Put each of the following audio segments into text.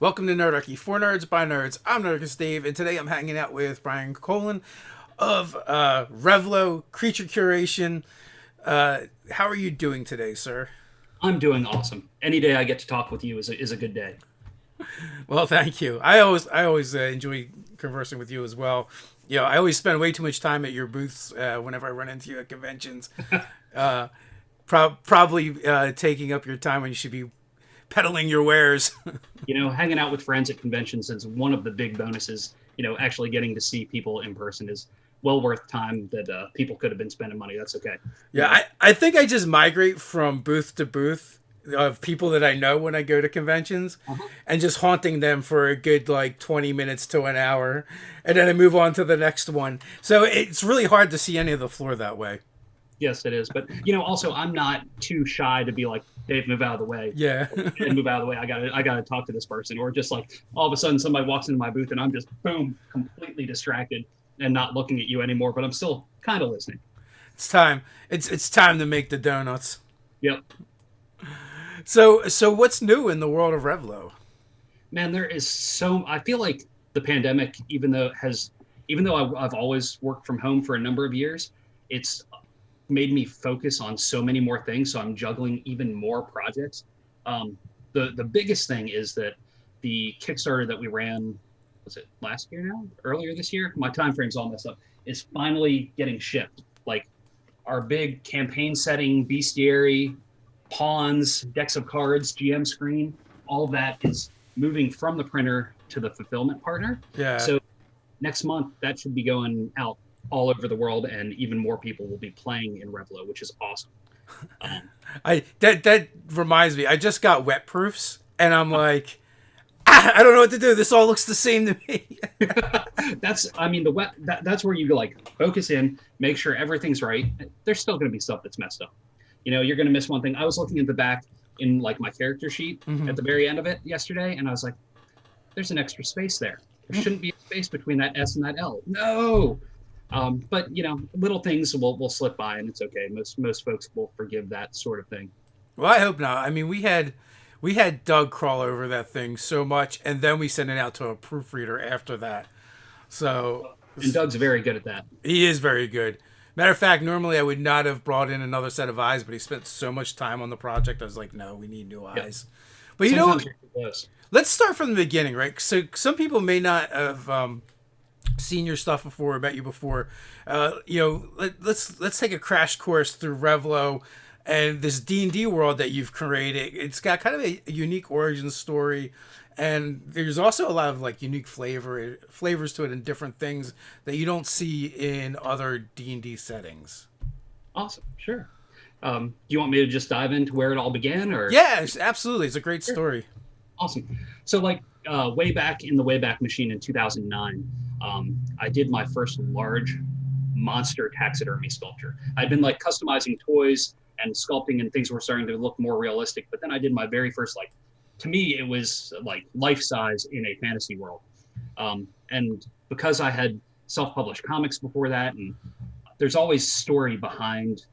Welcome to Nerdarchy, for nerds by nerds. I'm Nerdicus Dave, and today I'm hanging out with Brian Colin of Revelloh Creature Curation. How are you doing today, sir? I'm doing awesome. Any day I get to talk with you is a good day. Well, thank you. I always enjoy conversing with you as well. I always spend way too much time at your booths whenever I run into you at conventions. Uh, Probably taking up your time when you should be peddling your wares. Hanging out with friends at conventions is one of the big bonuses. Actually getting to see people in person is well worth time that people could have been spending money. That's okay. You Yeah, know, I think I just migrate from booth to booth of people that I know when I go to conventions uh-huh. and just haunting them for a good like 20 minutes to an hour. And then I move on to the next one. So it's really hard to see any of the floor that way. Yes, it is. But also I'm not too shy to be like, Dave, move out of the way. Yeah. And move out of the way. I gotta talk to this person. Or just like all of a sudden somebody walks into my booth and I'm just boom, completely distracted and not looking at you anymore, but I'm still kind of listening. It's time. It's time to make the donuts. Yep. So what's new in the world of Revlo? Man, there is so I feel like the pandemic, even though I've always worked from home for a number of years, it's made me focus on so many more things. So I'm juggling even more projects. The biggest thing is that the Kickstarter that we ran, was it last year now? Earlier this year? My time frame's all messed up. Is finally getting shipped. Like our big campaign setting, bestiary, pawns, decks of cards, GM screen, all of that is moving from the printer to the fulfillment partner. Yeah. So next month that should be going out all over the world, and even more people will be playing in Revelloh, which is awesome. Um, That reminds me. I just got wet proofs and I'm like, I don't know what to do. This all looks the same to me. that's where you like focus in, make sure everything's right. There's still going to be stuff that's messed up. You're going to miss one thing. I was looking at the back in like my character sheet Mm-hmm. at the very end of it yesterday, and I was like, there's an extra space there. There shouldn't be a space between that S and that L. No. But little things will slip by, and it's okay. Most folks will forgive that sort of thing. Well, I hope not. I mean, we had Doug crawl over that thing so much, and then we sent it out to a proofreader after that. So And Doug's very good at that. he is very good. Matter of fact, normally I would not have brought in another set of eyes, but he spent so much time on the project. I was like, no, we need new Yeah. eyes. But Sometimes you're too close. let's start from the beginning, right? So some people may not have seen your stuff before or met you before. Let's take a crash course through Revlo and this D&D world that you've created. It's got kind of a unique origin story, and there's also a lot of like unique flavors to it and different things that you don't see in other D&D settings. Awesome. Sure. Do you want me to just dive into where it all began, or? Yes, absolutely. It's a great Sure. story. Awesome. So, like, way back in the Wayback Machine in 2009, I did my first large monster taxidermy sculpture. I'd been like customizing toys and sculpting, and things were starting to look more realistic. But then I did my very first, like, to me, it was like life size in a fantasy world. And because I had self published comics before that, and there's always story behind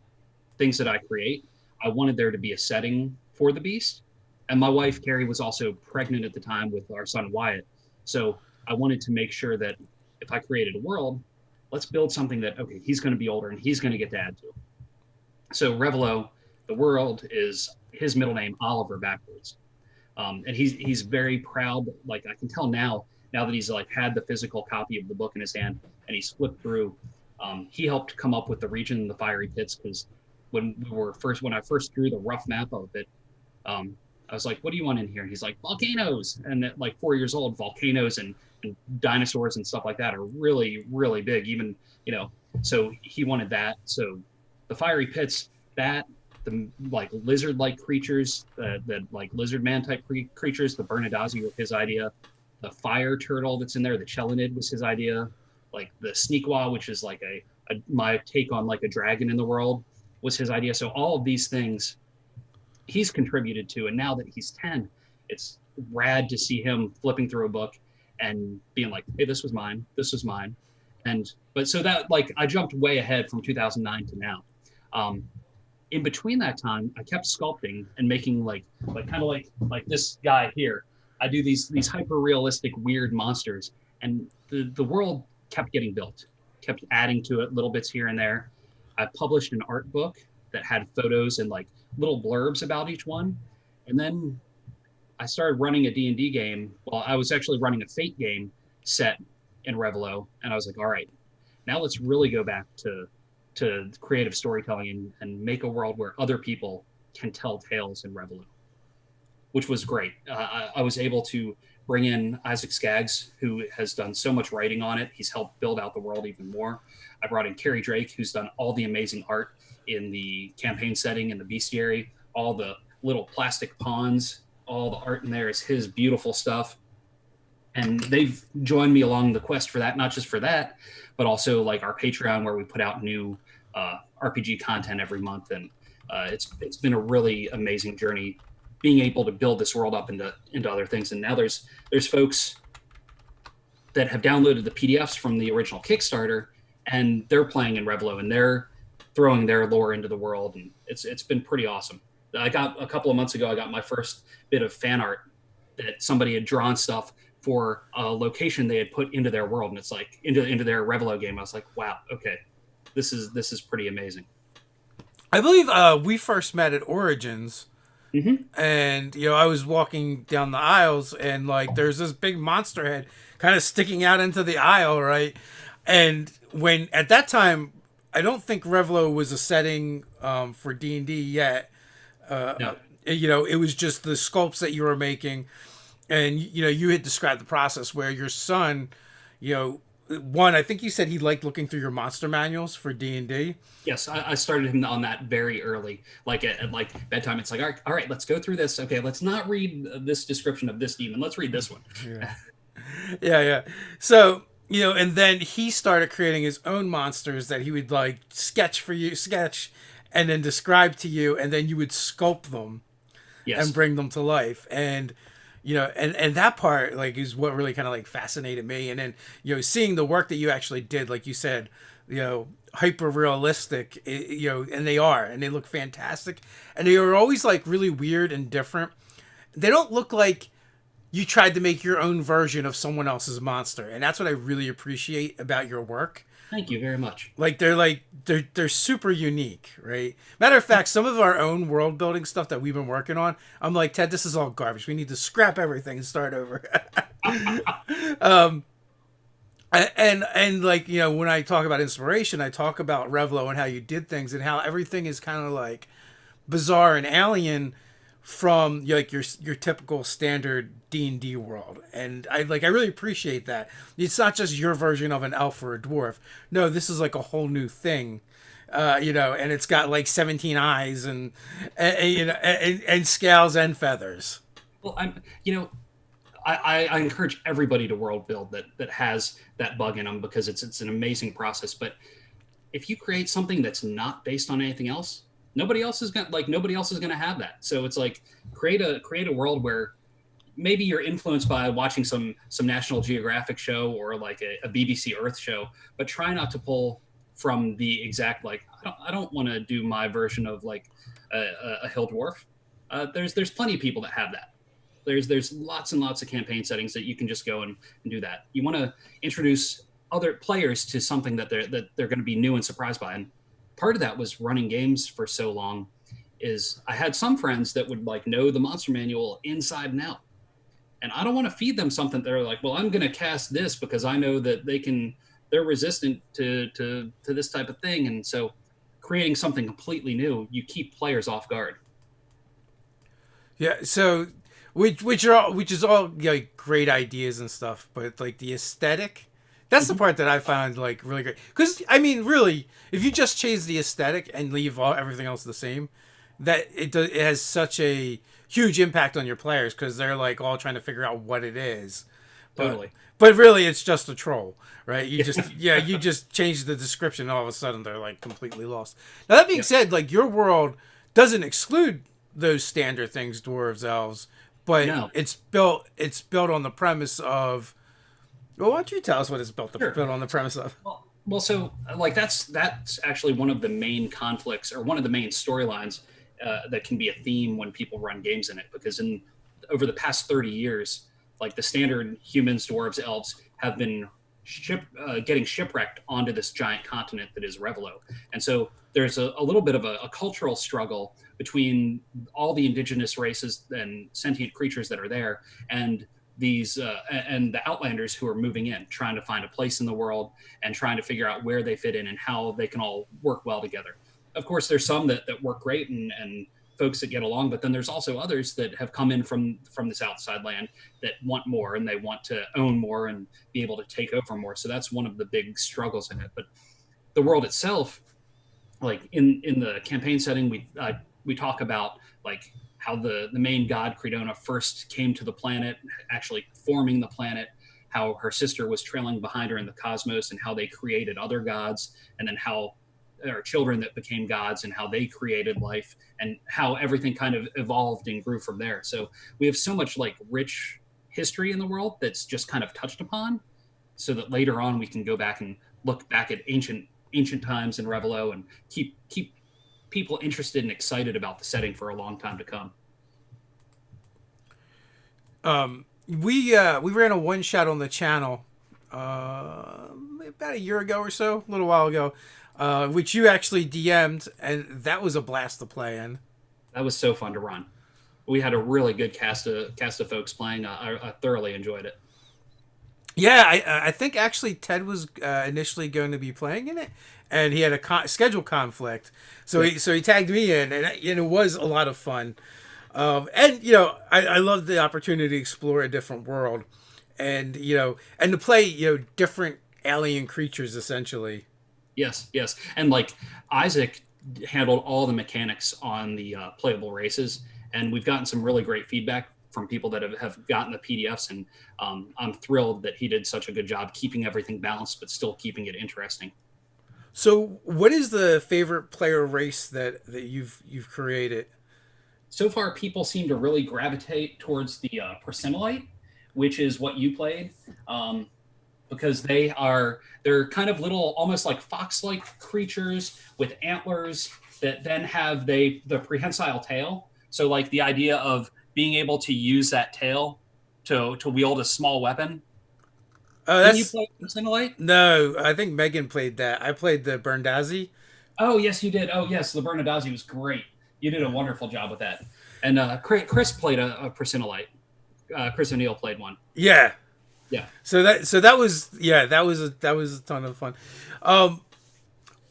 things that I create, I wanted there to be a setting for the beast. And my wife, Carrie, was also pregnant at the time with our son, Wyatt. So I wanted to make sure that if I created a world, let's build something that, okay, he's going to be older and he's going to get to add to. So Revelloh, the world is his middle name, Oliver, backwards. And he's very proud. Like I can tell now that he's like had the physical copy of the book in his hand and he's flipped through. He helped come up with the region, the fiery pits, because when I first drew the rough map of it, I was like, "What do you want in here?" And he's like, "Volcanoes." And at like 4 years old, volcanoes and dinosaurs and stuff like that are really, really big. Even so he wanted that. So the fiery pits, that the like lizard-like creatures, the like lizard man type creatures, the Bernadazzi were his idea. The fire turtle that's in there, the Chelinid was his idea. Like the Sneakwa, which is like my take on like a dragon in the world, was his idea. So all of these things he's contributed to, and now that he's 10, it's rad to see him flipping through a book and being like, hey, this was mine, this was mine. And but so that, like, I jumped way ahead from 2009 to now. In between that time I kept sculpting and making like kind of like this guy here. I do these hyper realistic weird monsters, and the world kept getting built, kept adding to it little bits here and there. I published an art book that had photos and like little blurbs about each one, and then I started running a D&D game. Well, I was actually running a Fate game set in Revelloh, and I was like, all right, now let's really go back to creative storytelling and make a world where other people can tell tales in Revelloh, which was great. I was able to bring in Isaac Skaggs, who has done so much writing on it. He's helped build out the world even more. I brought in Carrie Drake, who's done all the amazing art in the campaign setting and the bestiary, all the little plastic ponds, all the art in there is his beautiful stuff. And they've joined me along the quest for that, not just for that, but also like our Patreon, where we put out new RPG content every month. And it's been a really amazing journey being able to build this world up into other things. And now there's folks that have downloaded the PDFs from the original Kickstarter, and they're playing in Revelloh, and they're throwing their lore into the world, and it's been pretty awesome. I got a couple of months ago, I got my first bit of fan art that somebody had drawn stuff for a location they had put into their world, and it's like into their Revelloh game. I was like, wow, okay, this is pretty amazing. I believe we first met at Origins. Mm-hmm. And I was walking down the aisles, and like there's this big monster head kind of sticking out into the aisle, right? And when at that time, I don't think Revelloh was a setting for D&D yet. No. It was just the sculpts that you were making, and you had described the process where your son, one, I think you said he liked looking through your monster manuals for D&D. Yes, I started him on that very early, like at like bedtime. It's like, all right, let's go through this. Okay, let's not read this description of this demon. Let's read this one. Yeah. Yeah. So, and then he started creating his own monsters that he would like sketch and then describe to you, and then you would sculpt them. Yes. And bring them to life. And and that part like is what really kind of like fascinated me. And then seeing the work that you actually did, like you said, hyper realistic, and they are, and they look fantastic, and they are always like really weird and different. They don't look like you tried to make your own version of someone else's monster, and that's what I really appreciate about your work. Thank you very much. Like they're super unique, right? Matter of fact, some of our own world building stuff that we've been working on, I'm like, Ted, this is all garbage. We need to scrap everything and start over. And like when I talk about inspiration, I talk about Revelloh and how you did things and how everything is kind of like bizarre and alien from like your typical standard D&D world. And I really appreciate that. It's not just your version of an elf or a dwarf. No, this is like a whole new thing. And it's got like 17 eyes and scales and feathers. Well, I encourage everybody to world build that has that bug in them, because it's an amazing process. But if you create something that's not based on anything else, nobody else is gonna have that. So it's like create a world where maybe you're influenced by watching some National Geographic show or like a BBC Earth show, but try not to pull from the exact like I don't want to do my version of like a hill dwarf. There's plenty of people that have that. There's lots and lots of campaign settings that you can just go and do that. You want to introduce other players to something that they're going to be new and surprised by. And part of that was running games for so long is I had some friends that would like know the monster manual inside and out. And I don't want to feed them something they're like, well, I'm going to cast this because I know that they're resistant to this type of thing. And so creating something completely new, you keep players off guard. Yeah. So which is all like great ideas and stuff, but like the aesthetic, that's the part that I found like really great. Because I mean, really, if you just change the aesthetic and leave everything else the same, that it has such a huge impact on your players because they're like all trying to figure out what it is. Totally. But really, it's just a troll, right? You just you just change the description, and all of a sudden they're like completely lost. Now that being said, like your world doesn't exclude those standard things, dwarves, elves, but no. It's built on the premise of. Well, why don't you tell us what it's built on the premise of? Well, so like that's actually one of the main conflicts or one of the main storylines that can be a theme when people run games in it, because in over the past 30 years, like the standard humans, dwarves, elves have been getting shipwrecked onto this giant continent that is Revelloh. And so there's a little bit of a cultural struggle between all the indigenous races and sentient creatures that are there and these and the outlanders who are moving in, trying to find a place in the world and trying to figure out where they fit in and how they can all work well together. Of course, there's some that work great and folks that get along, but then there's also others that have come in from this outside land that want more and they want to own more and be able to take over more. So that's one of the big struggles in it. But the world itself, like in the campaign setting, we talk about like how the main god Credona first came to the planet, actually forming the planet, how her sister was trailing behind her in the cosmos, and how they created other gods, and then how there are children that became gods and how they created life and how everything kind of evolved and grew from there. So we have so much like rich history in the world that's just kind of touched upon, so that later on we can go back and look back at ancient times in Revelloh and keep people interested and excited about the setting for a long time to come. We ran a one shot on the channel about a year ago or so, a little while ago, which you actually DM'd, and that was a blast to play in. That was so fun to run. We had a really good cast of folks playing. I thoroughly enjoyed it. Yeah, I think actually Ted was initially going to be playing in it, and he had a schedule conflict, so he tagged me in, and it was a lot of fun. And I love the opportunity to explore a different world, and and to play different alien creatures essentially. Yes, and like Isaac handled all the mechanics on the playable races, and we've gotten some really great feedback from people that have gotten the PDFs, and I'm thrilled that he did such a good job keeping everything balanced but still keeping it interesting. So, what is the favorite player race that you've created? So far, people seem to really gravitate towards the Persimmolite, which is what you played, because they're kind of little, almost like fox-like creatures with antlers that then have the prehensile tail. So, like the idea of being able to use that tail to wield a small weapon. Didn't you play Persimmolite? No, I think Megan played that. I played the Berndazi. Oh, yes, you did. Oh, yes, the Bernadazi was great. You did a wonderful job with that. And Chris played a Persimmolite. Chris O'Neill played one. Yeah. Yeah. So that was a ton of fun.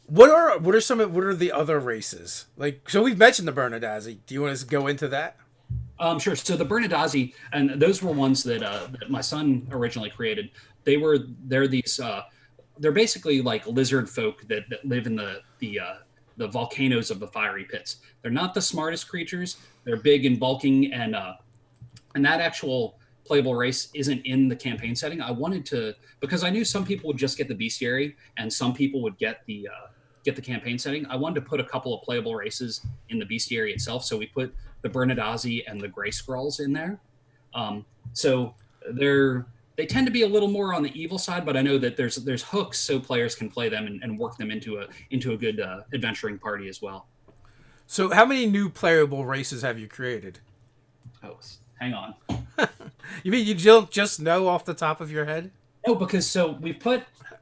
What are the other races? Like, so we've mentioned the Bernadazi. Do you want to go into that? Sure. So the Bernadazi, and those were ones that my son originally created. They're basically like lizard folk that live in the volcanoes of the fiery pits. They're not the smartest creatures. They're big and bulking, and that actual playable race isn't in the campaign setting. I wanted to, because I knew some people would just get the bestiary and some people would get the campaign setting. I wanted to put a couple of playable races in the bestiary itself. So we put the Bernadazi and the Gray Skrulls in there. So they tend to be a little more on the evil side, but I know that there's hooks so players can play them and work them into a good adventuring party as well. So how many new playable races have you created? Oh, hang on. You mean you don't just know off the top of your head? No, because so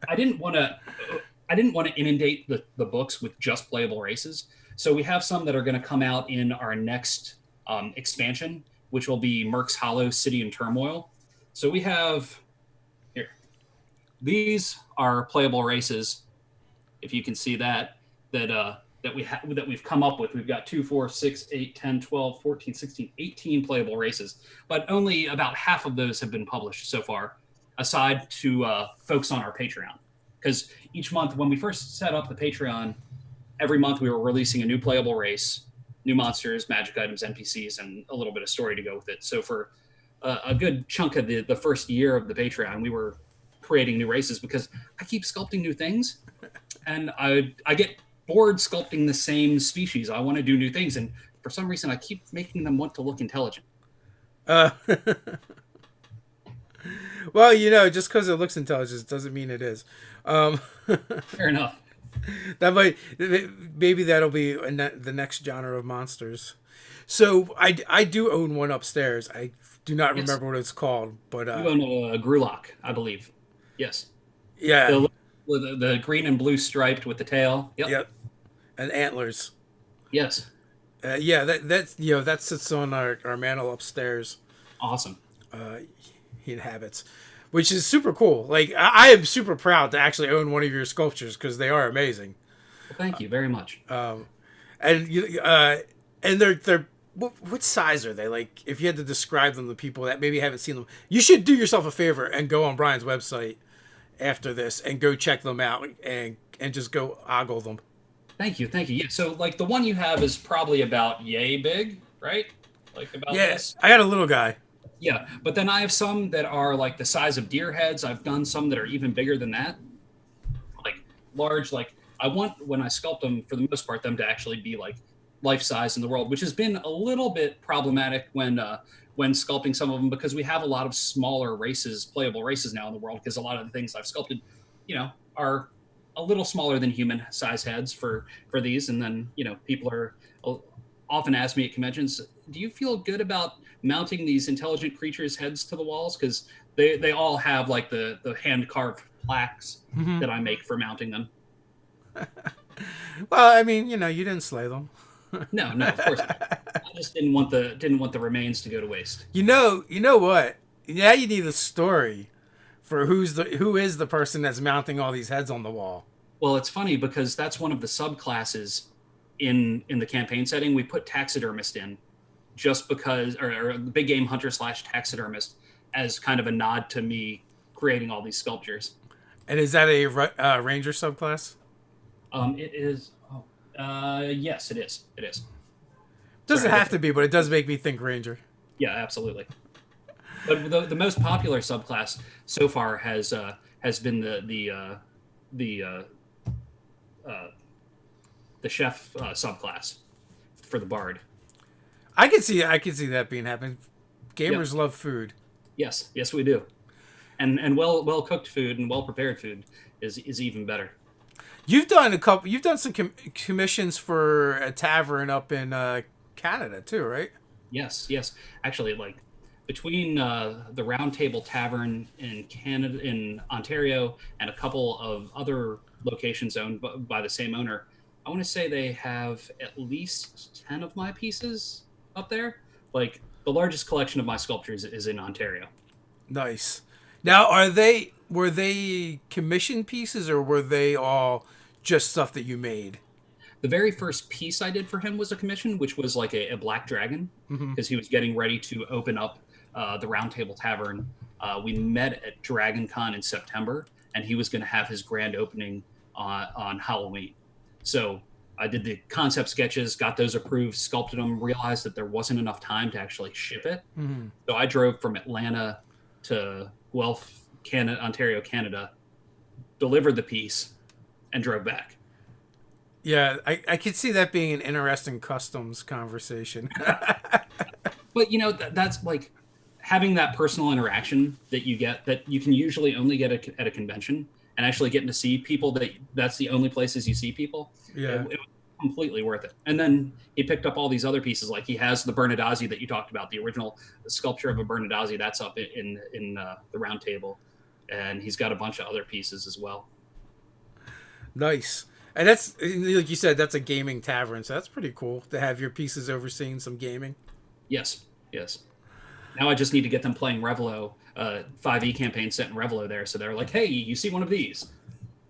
I didn't want to inundate the books with just playable races. So we have some that are going to come out in our next expansion, which will be Merc's Hollow City in Turmoil. So we have here. These are playable races. If you can see that we've come up with. We've got 2, 4, 6, 8, 10, 12, 14, 16, 18 playable races, but only about half of those have been published so far, aside to folks on our Patreon. Because each month, when we first set up the Patreon, every month we were releasing a new playable race, new monsters, magic items, NPCs, and a little bit of story to go with it. So for a good chunk of the first year of the Patreon, we were creating new races because I keep sculpting new things, and I get bored sculpting the same species. I want to do new things, and for some reason, I keep making them want to look intelligent. Well, just because it looks intelligent doesn't mean it is. Fair maybe Maybe that'll be the next genre of monsters. So I do own one upstairs. I do not Yes, remember what it's called, but you own a Grulock, I believe. Yes, yeah, the, the green and blue striped with the tail. Yep. yeah, and antlers. Yes. Yeah, that's that sits on our mantle upstairs. Awesome. He inhabits, which is super cool. Like I am super proud to actually own one of your sculptures because they are amazing. Well, thank you very much. And and they're what size are they? Like if you had to describe them to people that maybe haven't seen them, you should do yourself a favor and go on Brian's website after this and go check them out and just go ogle them. Thank you. Thank you. Yeah. So like the one you have is probably about yay big, right? Like about Yeah, this. I got a little guy. Yeah. But then I have some that are like the size of deer heads. I've done some that are even bigger than that. Like large, like I want when I sculpt them for the most part, them to actually be like life size in the world, which has been a little bit problematic when sculpting some of them because we have a lot of smaller races, playable races now in the world because a lot of the things I've sculpted, are a little smaller than human size heads for these, and then people are often ask me at conventions, do you feel good about mounting these intelligent creatures' heads to the walls because they all have like the hand carved plaques that I make for mounting them. Well, I mean, you didn't slay them. No, no, of course not. I just didn't want the remains to go to waste. You know what? Now you need a story for who is the person that's mounting all these heads on the wall. Well, it's funny because that's one of the subclasses in the campaign setting. We put taxidermist in just because, or the big game hunter / taxidermist, as kind of a nod to me creating all these sculptures. And is that a ranger subclass? It is. Oh, yes, it is. It is. Doesn't Sorry, have to be, but it does make me think ranger. yeah, absolutely. But the most popular subclass so far has been the the chef subclass for the bard. I could see that being happening. Gamers Yep. love food. Yes, yes, we do. And well cooked food and well prepared food is even better. You've done a couple. You've done some commissions for a tavern up in Canada too, right? Yes, yes. Actually, like between the Round Table Tavern in Canada, in Ontario, and a couple of other locations owned by the same owner, I want to say they have at least 10 of my pieces up there. Like the largest collection of my sculptures is in Ontario. Nice. Now, were they commissioned pieces or were they all just stuff that you made? The very first piece I did for him was a commission, which was like a black dragon, because he was getting ready to open up the Round Table Tavern. We met at Dragon Con in September, and he was going to have his grand opening on Halloween. So I did the concept sketches, got those approved, sculpted them, realized that there wasn't enough time to actually ship it. So I drove from Atlanta to Guelph, Canada, Ontario, Canada, delivered the piece, and drove back. Yeah, I could see that being an interesting customs conversation. But that's like having that personal interaction that you get that you can usually only get at a convention, and actually getting to see people that's the only places you see people. Yeah. It was completely worth it. And then he picked up all these other pieces, like he has the Bernadazzi that you talked about, the original sculpture of a Bernadazzi that's up in the Round Table, and he's got a bunch of other pieces as well. Nice. And that's like you said, that's a gaming tavern, so that's pretty cool to have your pieces overseeing some gaming. Yes, yes. Now I just need to get them playing Revelloh, 5e campaign set in Revelloh there. So they're like, hey, you see one of these?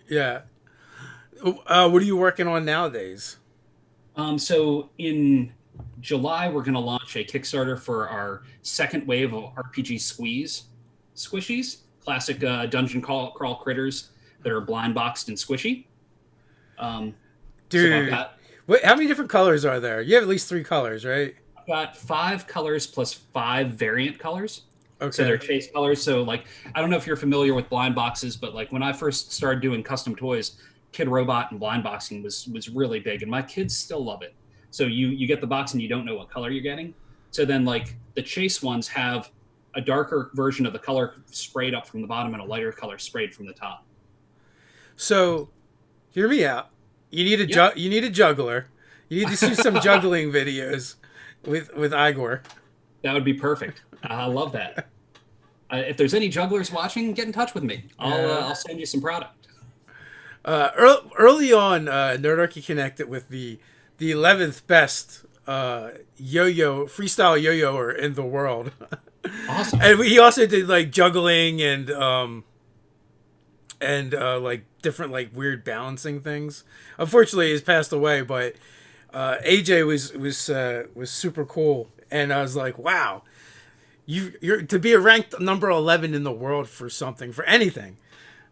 Yeah. What are you working on nowadays? So in July, we're going to launch a Kickstarter for our second wave of RPG squishies, classic dungeon crawl critters that are blind boxed and squishy. Dude, how many different colors are there? You have at least 3 colors, right? I've got 5 colors plus 5 variant colors. Okay. So they're chase colors. So like, I don't know if you're familiar with blind boxes, but like when I first started doing custom toys, Kid Robot and blind boxing was really big, and my kids still love it. So you get the box and you don't know what color you're getting. So then like the chase ones have a darker version of the color sprayed up from the bottom and a lighter color sprayed from the top. So, hear me out. You need a you need a juggler. You need to see some juggling videos. with Igor. That would be perfect. I love that. If there's any jugglers watching, get in touch with me. Yeah. I'll send you some product. Early on, Nerdarchy connected with the 11th best yo-yo freestyle yo-yoer in the world, Awesome. and he also did like juggling and like different like weird balancing things. Unfortunately, he's passed away, but AJ was super cool, and I was like, wow, you're to be a ranked number 11 in the world for something for anything.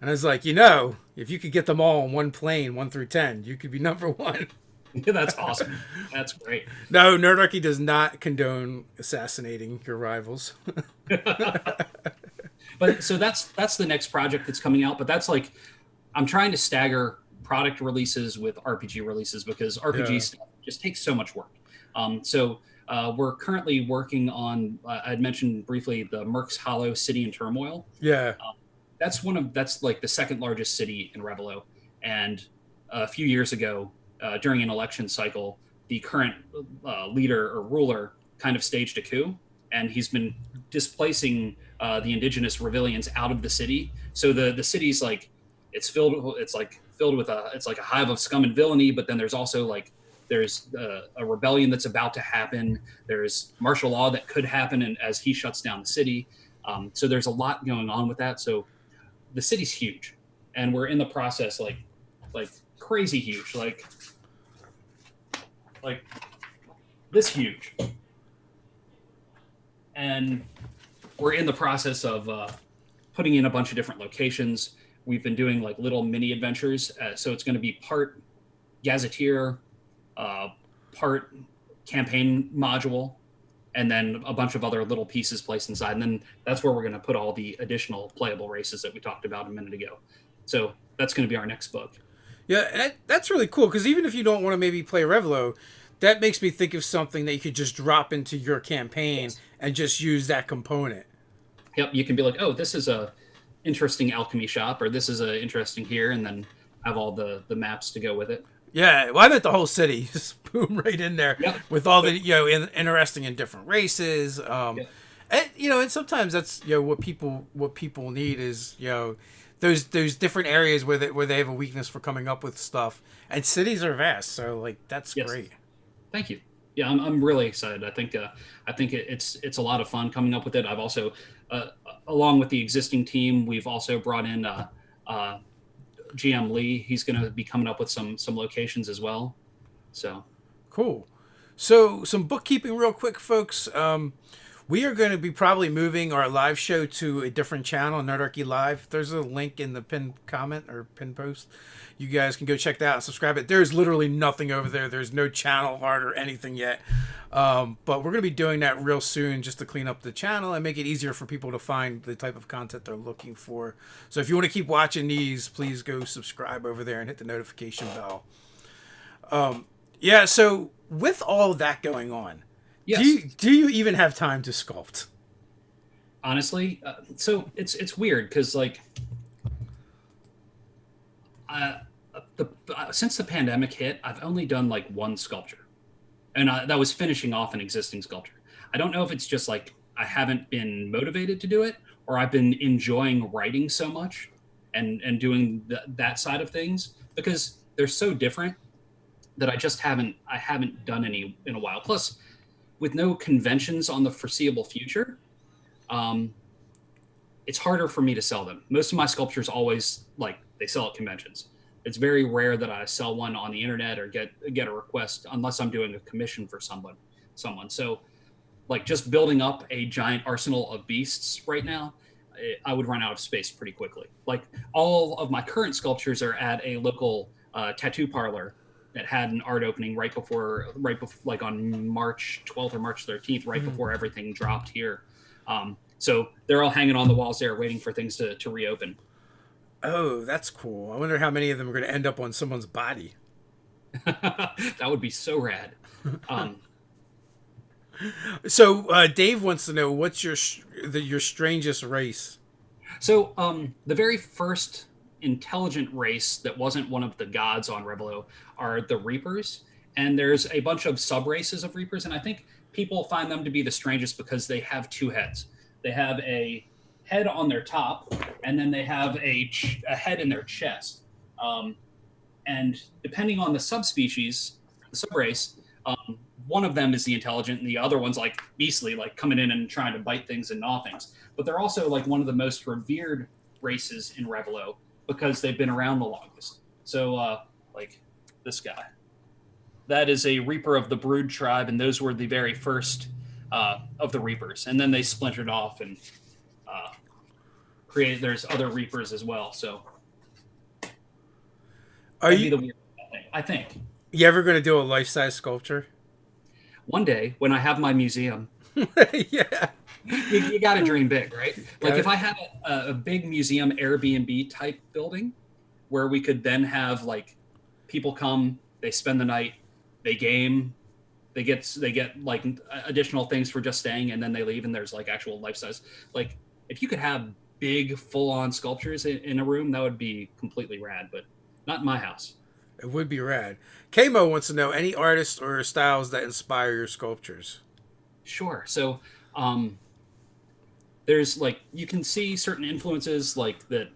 And I was like, if you could get them all on one plane, 1 through 10, you could be number one. That's awesome. That's great. No, Nerdarchy does not condone assassinating your rivals. But so that's the next project that's coming out. But that's like I'm trying to stagger product releases with RPG releases because RPG Yeah. stuff just takes so much work. We're currently working on. I'd mentioned briefly the Mercs Hollow City in Turmoil. Yeah. That's like the second largest city in Revelloh, and a few years ago, during an election cycle, the current leader or ruler kind of staged a coup, and he's been displacing the indigenous Revillians out of the city. So the city's like filled with it's like a hive of scum and villainy. But then there's also like there's a rebellion that's about to happen. There's martial law that could happen, and as he shuts down the city. So there's a lot going on with that. So the city's huge, and we're in the process like crazy huge, like this huge, and we're in the process of putting in a bunch of different locations. We've been doing like little mini adventures, so it's going to be part gazetteer, part campaign module, and then a bunch of other little pieces placed inside. And then that's where we're going to put all the additional playable races that we talked about a minute ago. So that's going to be our next book. Yeah, that's really cool because even if you don't want to maybe play Revlo, that makes me think of something that you could just drop into your campaign Yes. and just use that component. Yep. You can be like, oh, this is a interesting alchemy shop, or this is a interesting here, and then have all the maps to go with it. Yeah, well, I meant the whole city. Just boom right in there Yep. with all the interesting and different races. Yep. And sometimes that's what people need is those different areas where they have a weakness for coming up with stuff. And cities are vast, so like that's Yes. great. Thank you. Yeah, I'm really excited. I think it's a lot of fun coming up with it. I've also, along with the existing team, we've also brought in GM Lee. He's going to be coming up with some locations as well. So Cool. So some bookkeeping real quick, folks. We are going to be probably moving our live show to a different channel, Nerdarchy Live. There's a link in the pinned comment or pinned post. You guys can go check that out and subscribe it. There's literally nothing over there. There's no channel art or anything yet. But we're going to be doing that real soon just to clean up the channel and make it easier for people to find the type of content they're looking for. So if you want to keep watching these, please go subscribe over there and hit the notification bell. Yeah, so with all that going on, yes, do you even have time to sculpt? honestly, so it's weird because like since the pandemic hit, I've only done like one sculpture, and that was finishing off an existing sculpture. I don't know if it's just like I haven't been motivated to do it, or I've been enjoying writing so much and doing that side of things because they're so different that I haven't done any in a while. Plus, with no conventions on the foreseeable future, it's harder for me to sell them. Most of my sculptures always like they sell at conventions. It's very rare that I sell one on the internet or get a request unless I'm doing a commission for someone. So like just building up a giant arsenal of beasts right now, I would run out of space pretty quickly. Like all of my current sculptures are at a local tattoo parlor that had an art opening right before like on March 12th or March 13th, right before everything dropped here. So they're all hanging on the walls there waiting for things to reopen. Oh, that's cool. I wonder how many of them are going to end up on someone's body. That would be so rad. So Dave wants to know what's your strangest race. So the very first intelligent race that wasn't one of the gods on Revelloh are the Reapers, and there's a bunch of sub races of Reapers, and I think people find them to be the strangest because they have two heads. They have a head on their top, and then they have a head in their chest. Um, and depending on the subspecies, the subrace, one of them is the intelligent, and the other one's like beastly, like coming in and trying to bite things and gnaw things. But they're also like one of the most revered races in Revelloh because they've been around the longest. So, like this guy, that is a Reaper of the Brood tribe, and those were the very first of the Reapers. And then they splintered off and uh, created. There's other Reapers as well. So Are that'd be you the weird thing. I think you ever going to do a life size sculpture? one day when I have my museum, Yeah. you got to dream big, right? Like Got if it. I had a big museum Airbnb type building where we could then have like people come, they spend the night, they game, they get like additional things for just staying, and then they leave, and there's like actual life size. Like if you could have big full on sculptures in a room, that would be completely rad. But not in my house. It would be rad. Kmo wants to know any artists or styles that inspire your sculptures. Sure. So um, there's like you can see certain influences like that,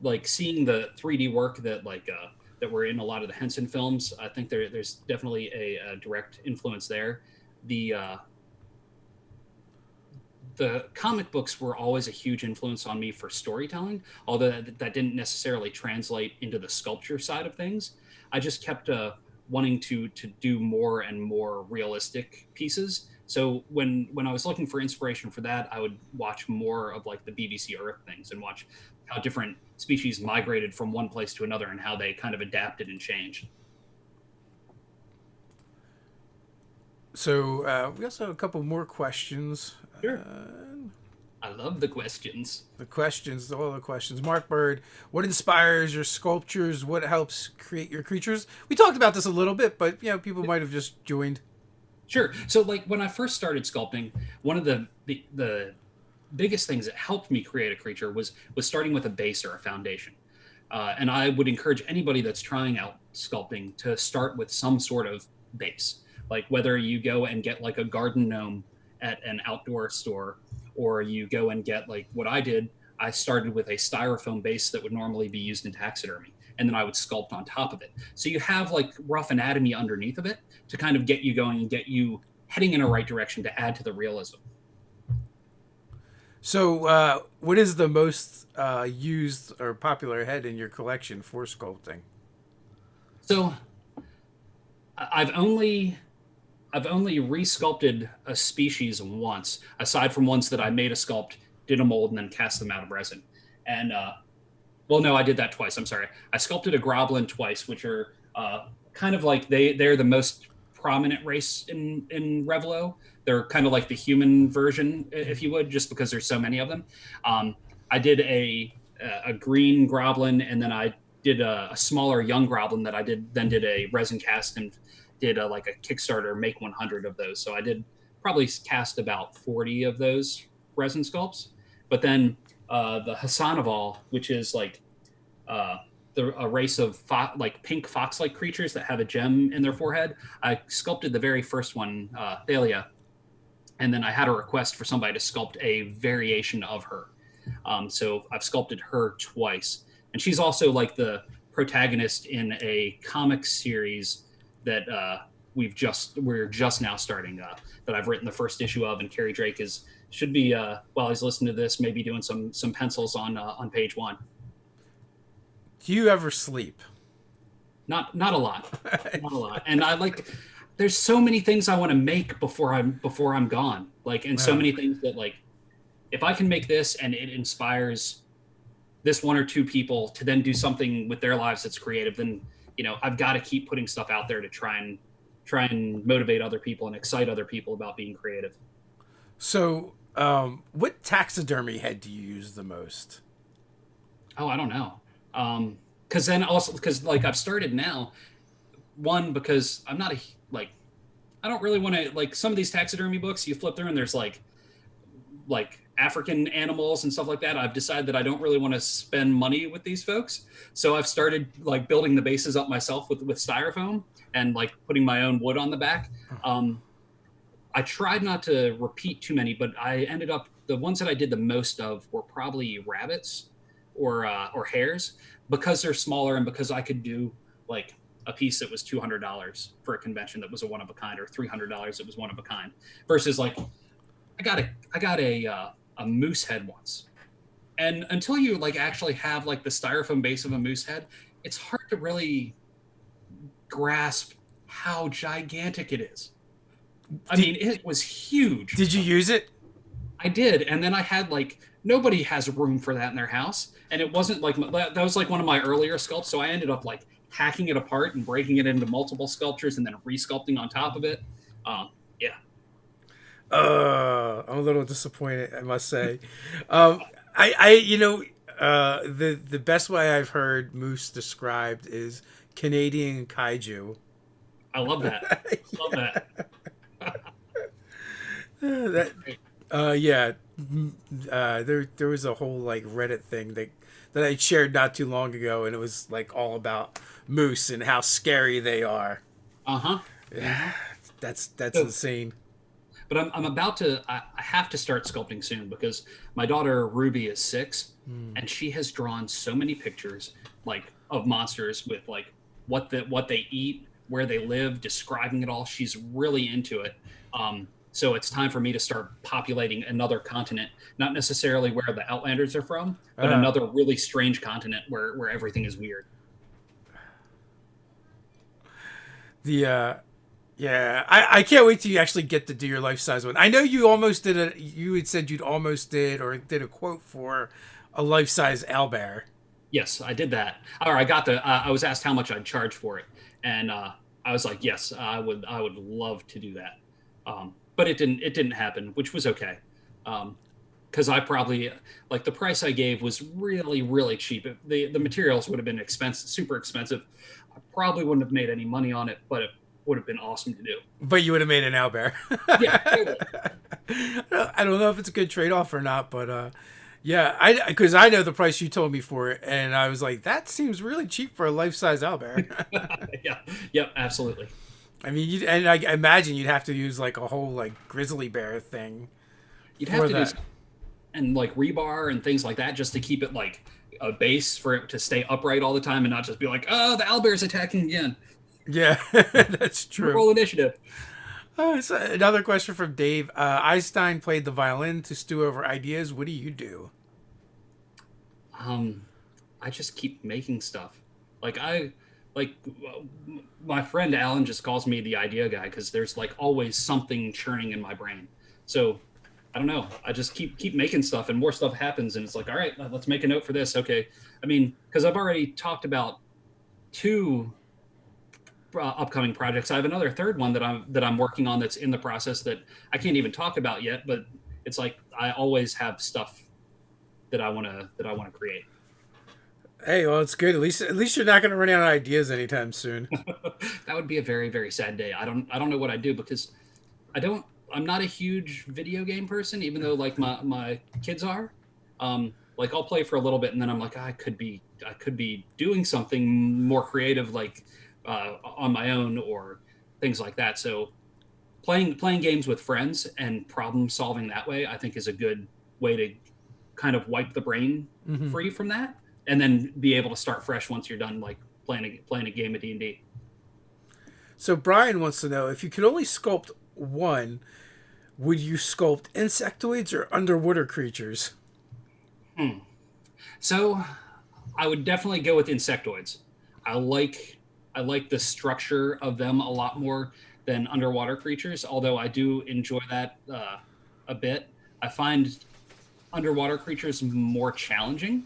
like seeing the 3D work that that were in a lot of the Henson films. I think there's definitely a direct influence there. The the comic books were always a huge influence on me for storytelling, although that didn't necessarily translate into the sculpture side of things. I just kept wanting to do more and more realistic pieces. So when I was looking for inspiration for that, I would watch more of like the BBC Earth things and watch how different species migrated from one place to another and how they kind of adapted and changed. So we also have a couple more questions. Sure. I love the questions. All the questions. Mark Bird, what inspires your sculptures? What helps create your creatures? We talked about this a little bit, but people might have just joined. Sure. So like when I first started sculpting, one of the biggest things that helped me create a creature was starting with a base or a foundation. And I would encourage anybody that's trying out sculpting to start with some sort of base. Like whether you go and get like a garden gnome at an outdoor store, or you go and get like what I did. I started with a styrofoam base that would normally be used in taxidermy, and then I would sculpt on top of it. So you have like rough anatomy underneath of it to kind of get you going and get you heading in a right direction to add to the realism. So, what is the most used or popular head in your collection for sculpting? So I've only I've only resculpted a species once, aside from ones that I made a sculpt, did a mold, and then cast them out of resin. And well, no, I did that twice. I'm sorry. I sculpted a groblin twice, which are kind of like they're the most prominent race in Revelloh. They're kind of like the human version, if you would, just because there's so many of them. I did a green groblin, and then I did a smaller young groblin that I did a resin cast and did like a Kickstarter make 100 of those. So I did probably cast about 40 of those resin sculpts. But then the Hassanaval, which is like a race of like pink fox-like creatures that have a gem in their forehead. I sculpted the very first one, Thalia, and then I had a request for somebody to sculpt a variation of her. So I've sculpted her twice, and she's also like the protagonist in a comic series that we're just now starting that I've written the first issue of, and Carrie Drake should be while he's listening to this, maybe doing some pencils on page one. Do you ever sleep? Not a lot, not a lot. And I like. There's so many things I want to make before I'm gone. Like, and so many things that like, if I can make this and it inspires this one or two people to then do something with their lives that's creative, then I've got to keep putting stuff out there to try and motivate other people and excite other people about being creative. So, what taxidermy head do you use the most? Oh, I don't know. Because then also because like I've started now, one because I'm not like I don't really want to like some of these taxidermy books you flip through and there's like African animals and stuff like that. I've decided that I don't really want to spend money with these folks, so I've started like building the bases up myself with styrofoam and like putting my own wood on the back. I tried not to repeat too many, but I ended up the ones that I did the most of were probably rabbits or hares because they're smaller and because I could do like a piece that was $200 for a convention that was a one of a kind or $300 that was one of a kind versus like I got a moose head once. And until you like actually have like the styrofoam base of a moose head, it's hard to really grasp how gigantic it is. I Did mean, it was huge. did you use it? I did, and then I had like nobody has room for that in their house, and it wasn't like that was like one of my earlier sculpts. So I ended up like hacking it apart and breaking it into multiple sculptures, and then resculpting on top of it. Yeah, I'm a little disappointed, I must say. Um, the best way I've heard moose described is Canadian kaiju. I love that. Love that. That yeah, there was a whole like Reddit thing that I shared not too long ago, and it was like all about moose and how scary they are. Uh huh. Yeah, that's So, insane. but I'm about to. I have to start sculpting soon because my daughter Ruby is 6, Hmm. and she has drawn so many pictures like of monsters with like what they eat, where they live, describing it all. She's really into it. So it's time for me to start populating another continent, not necessarily where the Outlanders are from, but Uh, another really strange continent where everything is weird. the Yeah, I can't wait till you actually get to do your life size one. I know you almost did a. You had said you'd almost did or did a quote for a life size owlbear. Yes, I did that. Or I got the. I was asked how much I'd charge for it, and I was like, yes, I would. I would love to do that. But it didn't. It didn't happen, which was okay. Because I probably like the price I gave was really really cheap. The materials would have been expensive, super expensive. I probably wouldn't have made any money on it, but it would have been awesome to do. But you would have made an owlbear. Yeah, totally. I don't know if it's a good trade off or not, but yeah, I because I know the price you told me for it, and I was like, that seems really cheap for a life size owlbear. Yeah, yep, absolutely. I mean, and I imagine you'd have to use like a whole like grizzly bear thing You'd have for to do that. and like rebar and things like that just to keep it like a base for it to stay upright all the time and not just be like, oh, the owlbear's attacking again. Yeah, that's true. Roll initiative. So another question from Dave. Einstein played the violin to stew over ideas. What do you do? Um, I just keep making stuff. Like I like my friend Alan just calls me the idea guy because there's like always something churning in my brain. So I don't know. I just keep making stuff and more stuff happens and it's like, all right, let's make a note for this. Okay. I mean, because I've already talked about two upcoming projects. I have another third one that I'm working on that's in the process that I can't even talk about yet. But it's like I always have stuff that I want to create. Hey, well, it's good. At least you're not going to run out of ideas anytime soon. That would be a very very sad day. I don't know what I do because I don't. I'm not a huge video game person, even though like my kids are. Like I'll play for a little bit and then I'm like I could be doing something more creative like on my own or things like that. So playing games with friends and problem solving that way, I think is a good way to kind of wipe the brain Hmm. free from that, and then be able to start fresh once you're done like playing a game of D&D. So Brian wants to know if you could only sculpt one, would you sculpt insectoids or underwater creatures? Hmm. So I would definitely go with insectoids. I like I like the structure of them a lot more than underwater creatures, although I do enjoy that a bit. I find underwater creatures more challenging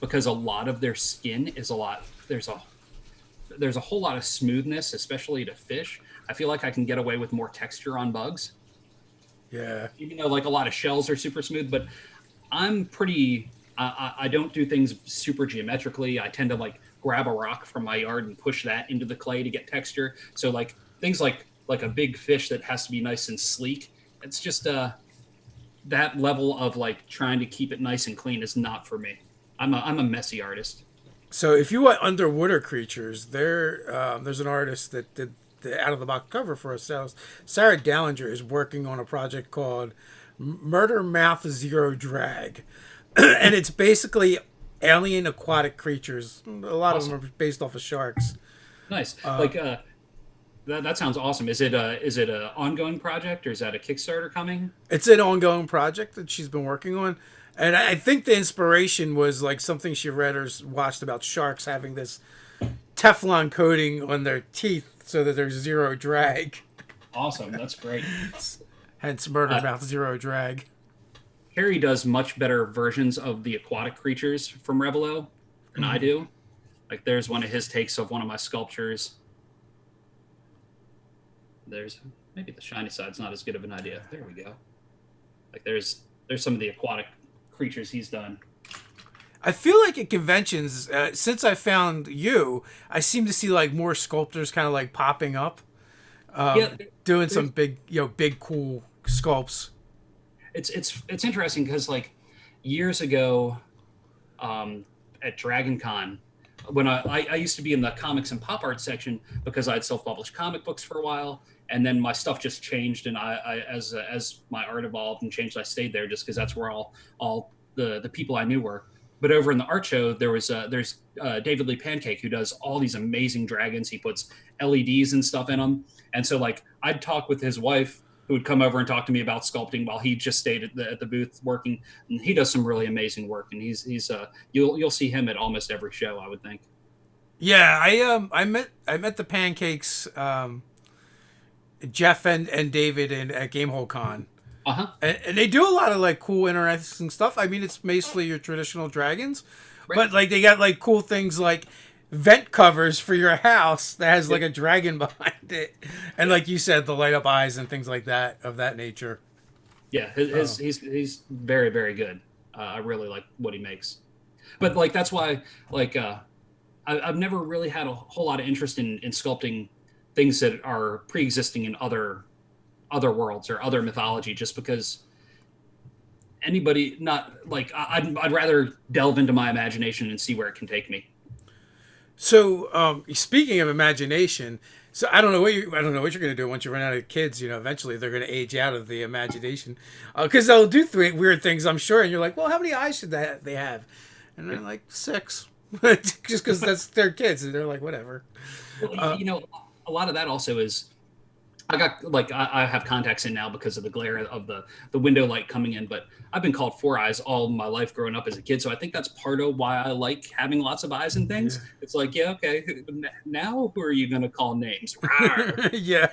because a lot of their skin is a lot. There's a whole lot of smoothness, especially to fish. I feel like I can get away with more texture on bugs, Yeah. even though like a lot of shells are super smooth. But I'm pretty. I don't do things super geometrically. I tend to like grab a rock from my yard and push that into the clay to get texture. So like things like a big fish that has to be nice and sleek. It's just that level of like trying to keep it nice and clean is not for me. I'm a messy artist. So if you want underwater creatures, there's an artist that did the out of the box cover for ourselves. Sarah Dallinger is working on a project called Murder Mouth Zero Drag, and it's basically alien aquatic creatures. A lot of them Awesome. are based off of sharks. Nice. That sounds awesome. Is it a ongoing project, or is that a Kickstarter coming? It's an ongoing project that she's been working on. And I think the inspiration was like something she read or watched about sharks having this Teflon coating on their teeth so that there's zero drag. Awesome. That's great. Hence Murder Uh, Mouth Zero Drag. Harry does much better versions of the aquatic creatures from Revelloh than I do. Like there's one of his takes of one of my sculptures. There's maybe the shiny side's not as good of an idea. There we go. Like there's some of the aquatic creatures he's done. I feel like at conventions, since I found you, I seem to see like more sculptors kind of like popping up, Yeah, doing some big, big cool sculpts. it's interesting because like years ago, at Dragon Con, when I used to be in the comics and pop art section because I'd self-published comic books for a while, and then my stuff just changed, and I as my art evolved and changed, I stayed there just because that's where all the people I knew were. But over in the art show, there's David Lee Pancake, who does all these amazing dragons. He puts LEDs and stuff in them, and so like I'd talk with his wife, who would come over and talk to me about sculpting while he just stayed at the booth working. And he does some really amazing work, and he's you'll see him at almost every show, I would think. Yeah, I met the Pancakes, Jeff and David at Gamehole Con. Uh-huh. And they do a lot of like cool, interesting stuff. I mean, it's mostly your traditional dragons, Right. but like they got like cool things like vent covers for your house that has like a dragon behind it, and like you said, the light up eyes and things like that of that nature. Yeah, he's very, very good. I really like what he makes. But like that's why like I've never really had a whole lot of interest in sculpting things that are pre-existing in other worlds or other mythology, just because anybody not like I'd rather delve into my imagination and see where it can take me. So, speaking of imagination, so I don't know what you're gonna do once you run out of kids. Eventually they're gonna age out of the imagination, because they'll do weird things, I'm sure. And you're like, well, how many eyes should they have? And they're like 6, just because that's their kids, and they're like, whatever. Well, a lot of that also is I got like I have contacts in now because of the glare of the window light coming in, but I've been called Four Eyes all my life growing up as a kid, so I think that's part of why I like having lots of eyes and things. Yeah. It's like, yeah, okay, now who are you going to call names? Rawr. Yeah.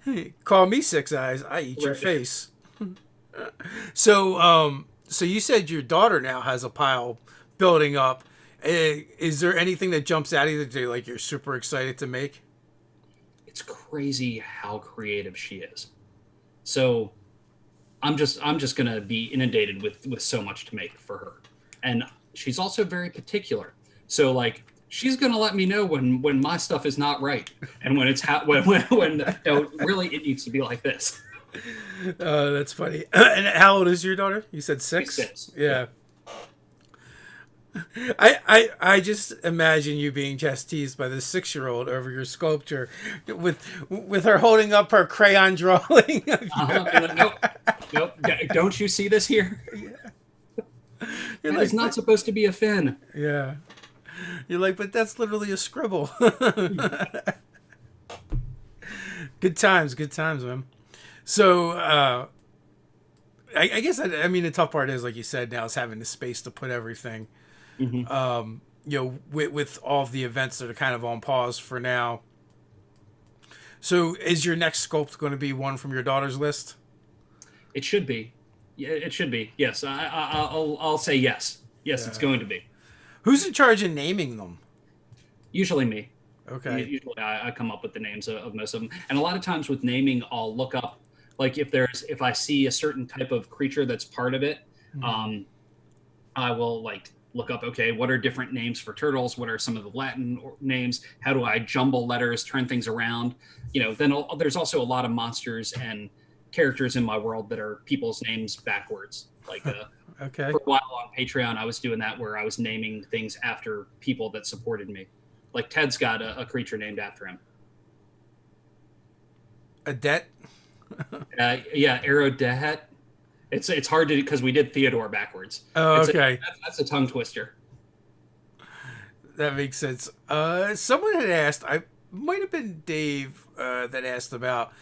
Hey, call me 6 Eyes. I eat your Right. face. So you said your daughter now has a pile building up. Is there anything that jumps out of you that like you're super excited to make? It's crazy how creative she is. So I'm just gonna be inundated with so much to make for her, and she's also very particular. So like she's gonna let me know when my stuff is not right, and when it's when no, really it needs to be like this. That's funny. And how old is your daughter? You said 6? 6. Yeah. I just imagine you being chastised by this 6-year-old over your sculpture with her holding up her crayon drawing. Like, nope. Don't you see this here? You're That like, is not supposed to be a fin. yeah. You're like, but that's literally a scribble. Good times, man. So, I guess, I mean, the tough part is, like you said, now is having the space to put everything. Mm-hmm. With all of the events that are kind of on pause for now. So, is your next sculpt going to be one from your daughter's list? It should be. Yeah, it should be. Yes, I'll say yes. Yes, it's going to be. Who's in charge of naming them? Usually me. Okay. Usually I come up with the names of most of them, and a lot of times with naming, I'll look up like if I see a certain type of creature that's part of it, I will like look up, okay, what are different names for turtles? What are some of the Latin names? How do I jumble letters, turn things around? Then there's also a lot of monsters and characters in my world that are people's names backwards. Like Okay. for a while on Patreon, I was doing that where I was naming things after people that supported me. Like Ted's got a creature named after him. A debt. Yeah, Aerodehet. It's hard to because we did Theodore backwards. Oh, okay. That's a tongue twister. That makes sense. Someone had asked, I might have been Dave, that asked about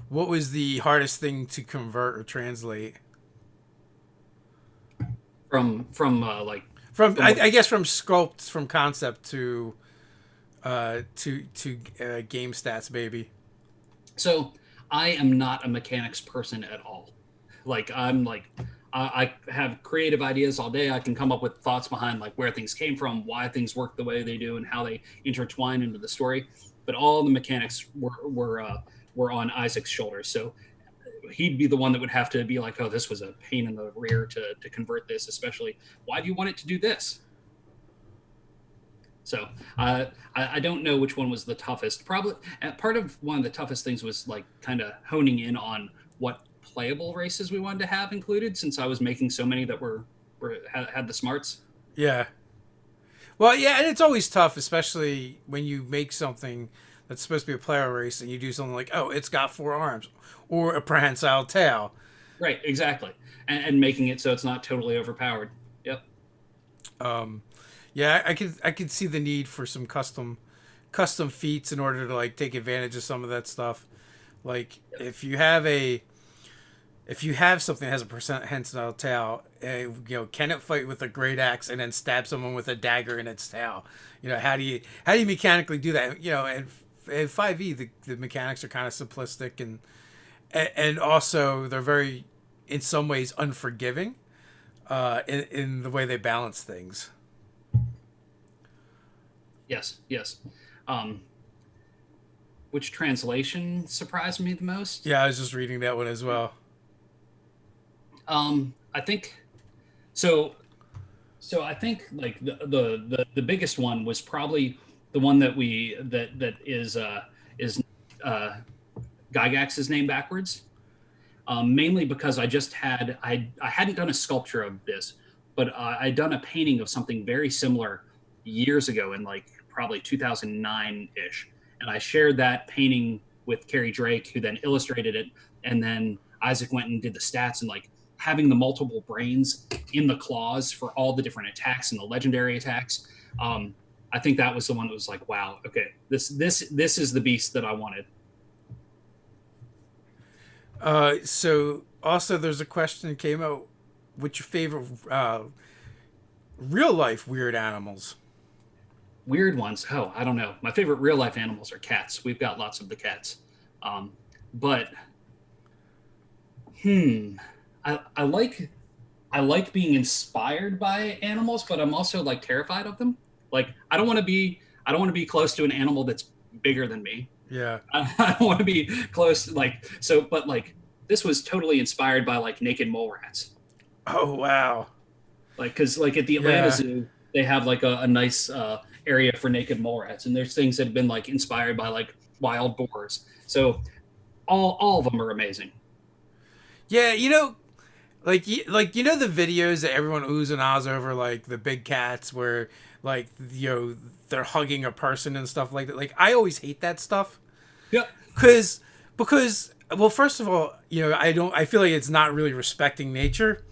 what was the hardest thing to convert or translate Like from. from I guess from sculpt from concept to game stats, maybe. So I am not a mechanics person at all. Like I'm like I have creative ideas all day. I can come up with thoughts behind like where things came from, why things work the way they do, and how they intertwine into the story. But all the mechanics were on Isaac's shoulders. So he'd be the one that would have to be like, oh, this was a pain in the rear to convert this, especially why do you want it to do this? So I don't know which one was the toughest. Probably part of one of the toughest things was like kind of honing in on what playable races we wanted to have included, since I was making so many that had the smarts. Yeah. Well, yeah, and it's always tough, especially when you make something that's supposed to be a player race and you do something like, oh, it's got four arms or a prehensile tail. Right, exactly, and making it so it's not totally overpowered. Yep. Um, yeah, I could see the need for some custom feats in order to like take advantage of some of that stuff. Like Yep. if you have something that has a prehensile tail, can it fight with a great axe and then stab someone with a dagger in its tail? How do you mechanically do that? And 5e the mechanics are kind of simplistic and also they're very in some ways unforgiving in the way they balance things. Yes, yes. Um, which translation surprised me the most? Yeah, I was just reading that one as well. I think so. So I think like the biggest one was probably the one that we that is Gygax's name backwards. Mainly because I hadn't done a sculpture of this, but I'd done a painting of something very similar years ago in like probably 2009 ish, and I shared that painting with Carrie Drake, who then illustrated it, and then Isaac went and did the stats and like having the multiple brains in the claws for all the different attacks and the legendary attacks. I think that was the one that was like, wow, okay, this is the beast that I wanted. So also there's a question that came out. What's your favorite real life weird animals? Weird ones. Oh, I don't know. My favorite real life animals are cats. We've got lots of the cats. But hmm, I like being inspired by animals, but I'm also like terrified of them. Like I don't want to be close to an animal that's bigger than me. Yeah. I don't want to be close like so, but like this was totally inspired by like naked mole rats. Oh wow. Like because like at the Atlanta Yeah. Zoo they have like a nice area for naked mole rats, and there's things that have been like inspired by like wild boars. So all of them are amazing. Yeah, the videos that everyone oohs and ahs over, like the big cats where like they're hugging a person and stuff like that. Like I always hate that stuff Yep. because well, first of all, I feel like it's not really respecting nature,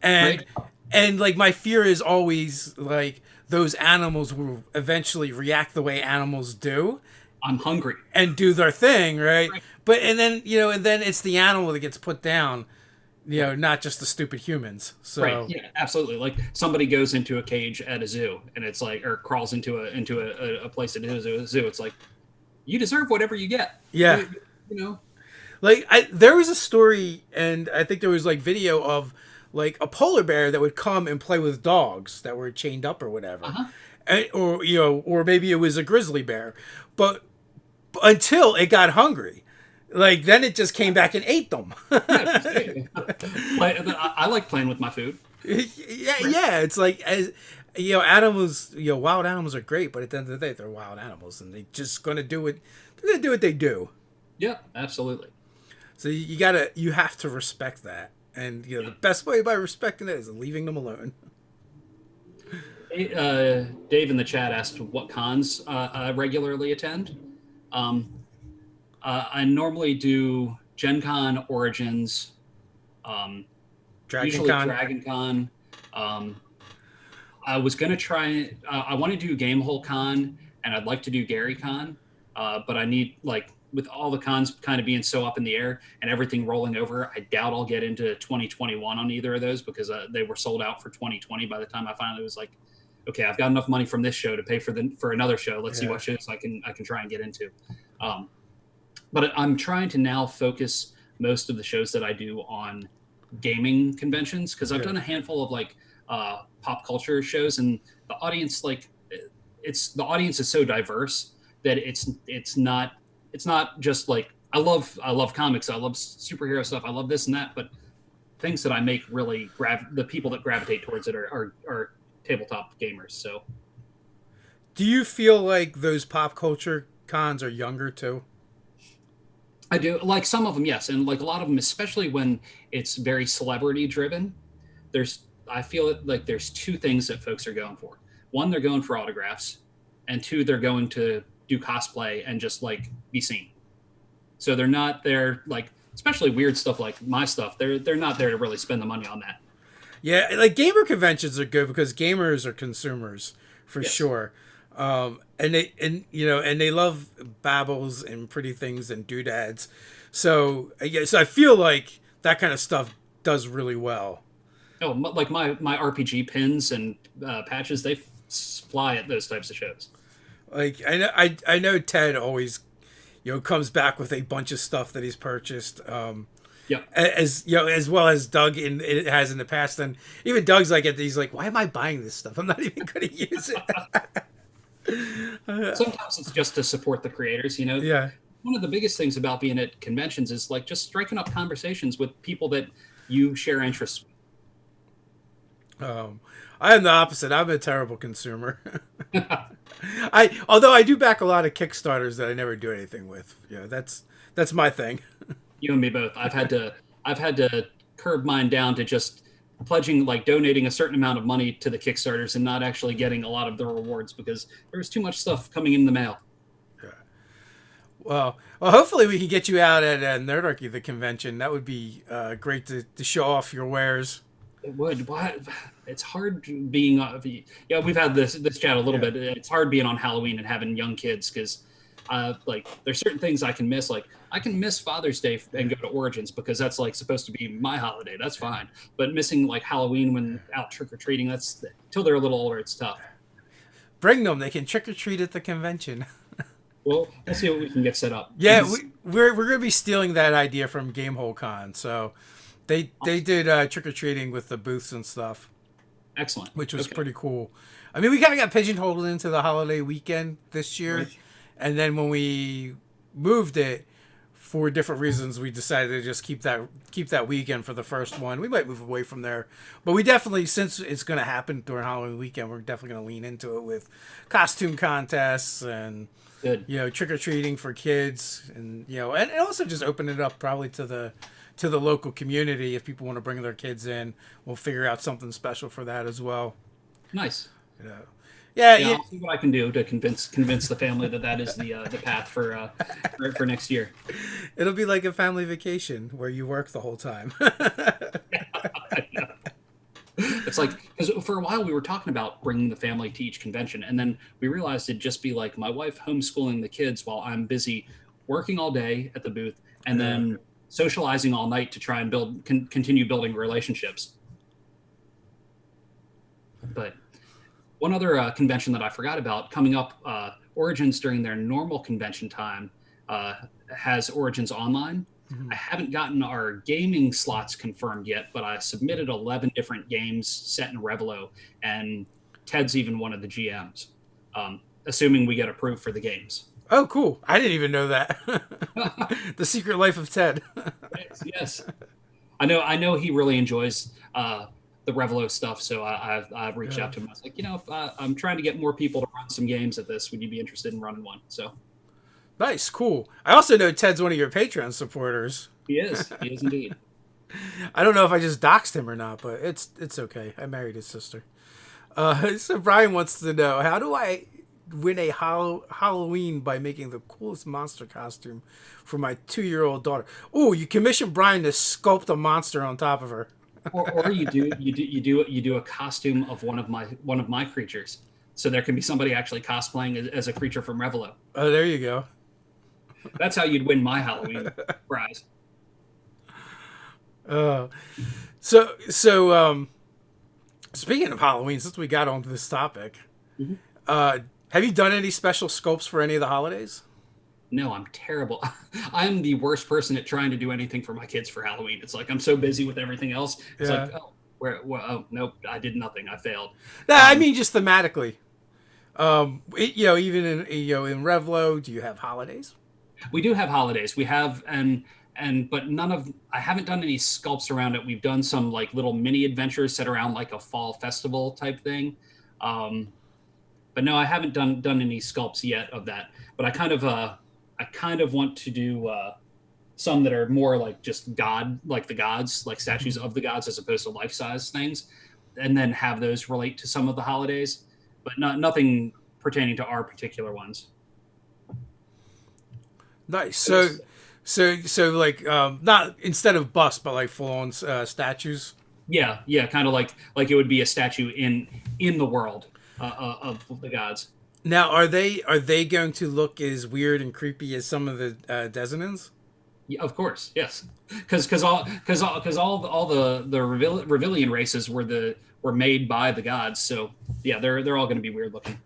and Right. like my fear is always like those animals will eventually react the way animals do I'm hungry. and do their thing, right? Right. But and then it's the animal that gets put down, not just the stupid humans. Right. So Yeah. Absolutely. Like somebody goes into a cage at a zoo, and it's like, or crawls into a place at a zoo. It's like you deserve whatever you get. yeah, You know. like there was a story, and I think there was like video of like a polar bear that would come and play with dogs that were chained up or whatever, Uh-huh. or maybe it was a grizzly bear, but until it got hungry, like then it just came back and ate them. Yeah. I like playing with my food. Yeah, it's like as animals, wild animals are great, but at the end of the day, they're wild animals, and they just gonna do it. They're gonna do what they do. Yeah. Absolutely. So you have to respect that, and the best way by respecting it is leaving them alone. Dave in the chat asked what cons I regularly attend. Um, I normally do Gen Con, Origins, Dragon usually Con. Dragon Con. Um, I was gonna try. I want to do Gamehole Con, and I'd like to do Gary Con, but I need like with all the cons kind of being so up in the air and everything rolling over. I doubt I'll get into 2021 on either of those because they were sold out for 2020 by the time I finally was like, okay, I've got enough money from this show to pay for another show. Let's see Yeah. what shows I can try and get into. Um, but I'm trying to now focus most of the shows that I do on gaming conventions because I've Yeah. done a handful of like pop culture shows, and the audience the audience is so diverse that it's not just like I love comics, I love superhero stuff, I love this and that, but things that I make really the people that gravitate towards it are tabletop gamers. So Do you feel like those pop culture cons are younger too? I do like some of them, yes, and like a lot of them, especially when it's very celebrity driven. I feel it like there's two things that folks are going for. One, they're going for autographs, and two, they're going to do cosplay and just like be seen. So they're not there like, especially weird stuff like my stuff. They're not there to really spend the money on that. Yeah, like gamer conventions are good because gamers are consumers for Yes. sure. And they love babbles and pretty things and doodads. So yeah, so I feel like that kind of stuff does really well. Oh, like my RPG pins and patches, they fly at those types of shows. Like I know Ted always comes back with a bunch of stuff that he's purchased. Yep. As as well as Doug it has in the past, and even Doug's like, he's like, why am I buying this stuff? I'm not even going to use it. Sometimes it's just to support the creators. Yeah. One of the biggest things about being at conventions is like just striking up conversations with people that you share interests with. Um, I am the opposite. I'm a terrible consumer. Although I do back a lot of Kickstarters that I never do anything with. That's my thing. You and me both. I've had to curb mine down to just pledging, like donating a certain amount of money to the Kickstarters and not actually getting a lot of the rewards because there was too much stuff coming in the mail. Yeah. Well, hopefully we can get you out at Nerdarchy, the convention. That would be great to show off your wares. It would. What? It's hard being. Yeah, we've had this chat a little Yeah. bit. It's hard being on Halloween and having young kids because, like, there's certain things I can miss. Like, I can miss Father's Day and go to Origins because that's like supposed to be my holiday. That's fine. But missing like Halloween when out trick or treating, that's till they're a little older. It's tough. Bring them. They can trick or treat at the convention. Well, we'll see what we can get set up. Yeah, Because- we're gonna be stealing that idea from Gamehole Con. So they did trick or treating with the booths and stuff, Excellent. which was Okay. pretty cool. I mean, we kind of got pigeonholed into the holiday weekend this year, Right. and then when we moved it for different reasons, we decided to just keep that weekend for the first one. We might move away from there, but we definitely, since it's going to happen during Halloween weekend, we're definitely going to lean into it with costume contests and Good. trick or treating for kids, and and also just open it up probably to the local community if people want to bring their kids in. We'll figure out something special for that as well. Nice. You know. Yeah, Yeah, I'll see what I can do to convince the family that is the path for next year. it'll be like a family vacation where you work the whole time. It's like because for a while we were talking about bringing the family to each convention, and then we realized it'd just be like my wife homeschooling the kids while I'm busy working all day at the booth, and then socializing all night to try and continue building relationships. But one other convention that I forgot about coming up, Origins during their normal convention time has Origins Online. I haven't gotten our gaming slots confirmed yet, but I submitted 11 different games set in Revelloh, and Ted's even one of the GMs, assuming we get approved for the games. Oh, cool! I didn't even know that. The Secret Life of Ted. Yes. I know he really enjoys the Revelloh stuff, so I've reached out to him. I was like, if I'm trying to get more people to run some games at this, would you be interested in running one? So Nice, cool. I also know Ted's one of your Patreon supporters. he is indeed. I don't know if I just doxed him or not, but it's okay. I married his sister. So Brian wants to know, how do I win a Halloween by making the coolest monster costume for my 2-year-old daughter. Oh, you commissioned Brian to sculpt a monster on top of her. Or you do a costume of one of my creatures, so there can be somebody actually cosplaying as a creature from Revelloh. Oh, there you go. That's how you'd win my Halloween prize. Uh, so speaking of Halloween, since we got onto this topic, Mhm. have you done any special sculpts for any of the holidays? No, I'm terrible. I'm the worst person at trying to do anything for my kids for Halloween. It's like I'm so busy with everything else. It's Yeah. like, oh, oh, nope, I did nothing. I failed. No, I Um, mean just thematically. Even in in Revlo, do you have holidays? we do have holidays. We have but none of I haven't done any sculpts around it. We've done some like little mini adventures set around like a fall festival type thing. Um, but no, I haven't done any sculpts yet of that. But I kind of want to do some that are more like just like the gods, like statues of the gods, as opposed to life size things, and then have those relate to some of the holidays, but nothing pertaining to our particular ones. Nice. So this, So like not instead of bust, but like full on statues. yeah, yeah, kind of like it would be a statue in the world of the gods. Now, are they going to look as weird and creepy as some of the Desinins? Yeah, of course, yes, because all the Revillian races were made by the gods. So yeah, they're all going to be weird looking.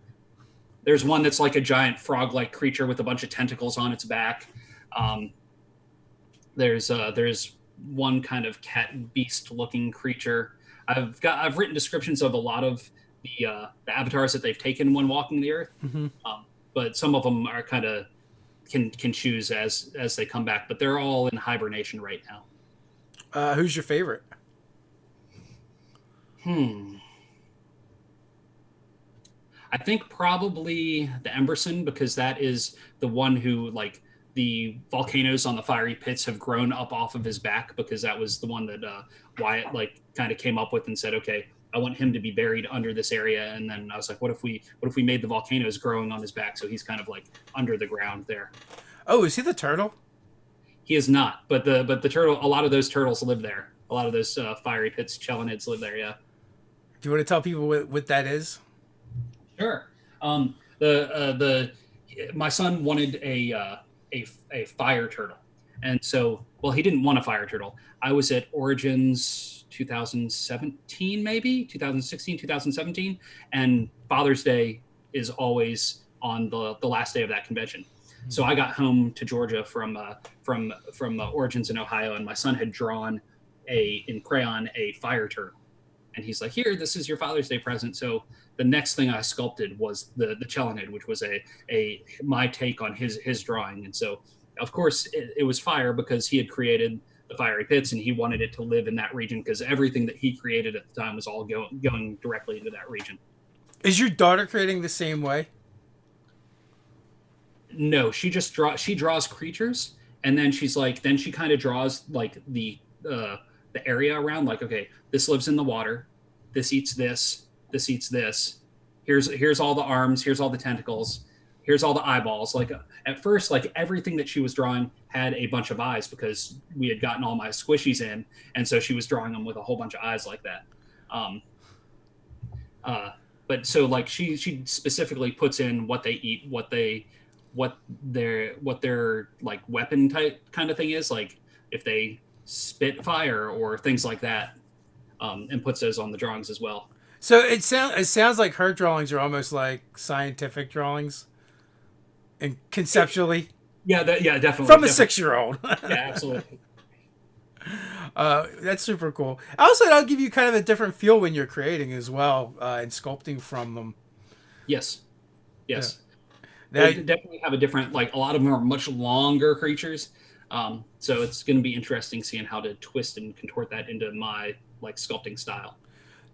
There's one that's like a giant frog-like creature with a bunch of tentacles on its back. Um, there's one kind of cat beast-looking creature. I've written descriptions of a lot of the avatars that they've taken when walking the earth, Mm-hmm. but some of them are kind of can choose as they come back. But they're all in hibernation right now. Who's your favorite? Hmm. I think probably the Emberson, because that is the one who like the volcanoes on the fiery pits have grown up off of his back, because that was the one that Wyatt like kind of came up with and said, okay, I want him to be buried under this area. And then I was like, what if we made the volcanoes growing on his back, so he's kind of like under the ground there. Oh, is he the turtle? He is not, but the turtle. A lot of those turtles live there. A lot of those fiery pits chelonids live there. Yeah. Do you want to tell people what that is? Sure. The my son wanted a fire turtle, and so well he didn't want a fire turtle. I was at Origins 2017, maybe 2016, 2017, and Father's Day is always on the last day of that convention. So I got home to Georgia from Origins in Ohio, and my son had drawn in crayon a fire turtle, and he's like, "Here, this is your Father's Day present." So the next thing I sculpted was the chelonid, which was a my take on his drawing. And so of course it was fire, because he had created the fiery pits and he wanted it to live in that region, because everything that he created at the time was all going directly into that region. Is your daughter creating the same way? No, she draws creatures, and then she kind of draws like the area around, like, okay, this lives in the water, this eats this eats this. Here's all the arms, here's all the tentacles, here's all the eyeballs. Like at first, like everything that she was drawing had a bunch of eyes, because we had gotten all my squishies in, and so she was drawing them with a whole bunch of eyes like that. Um, but so like she specifically puts in what they eat, what their like weapon type kind of thing is, like if they spit fire or things like that, and puts those on the drawings as well. So it sounds like her drawings are almost like scientific drawings, and conceptually Yeah, yeah, definitely. from a Definitely. 6-year-old. Yeah, absolutely. That's super cool. Also, that'll give you kind of a different feel when you're creating as well, and sculpting from them. Yes. Yes. Now, They definitely have a different, like a lot of them are much longer creatures. So it's going to be interesting seeing how to twist and contort that into my like sculpting style.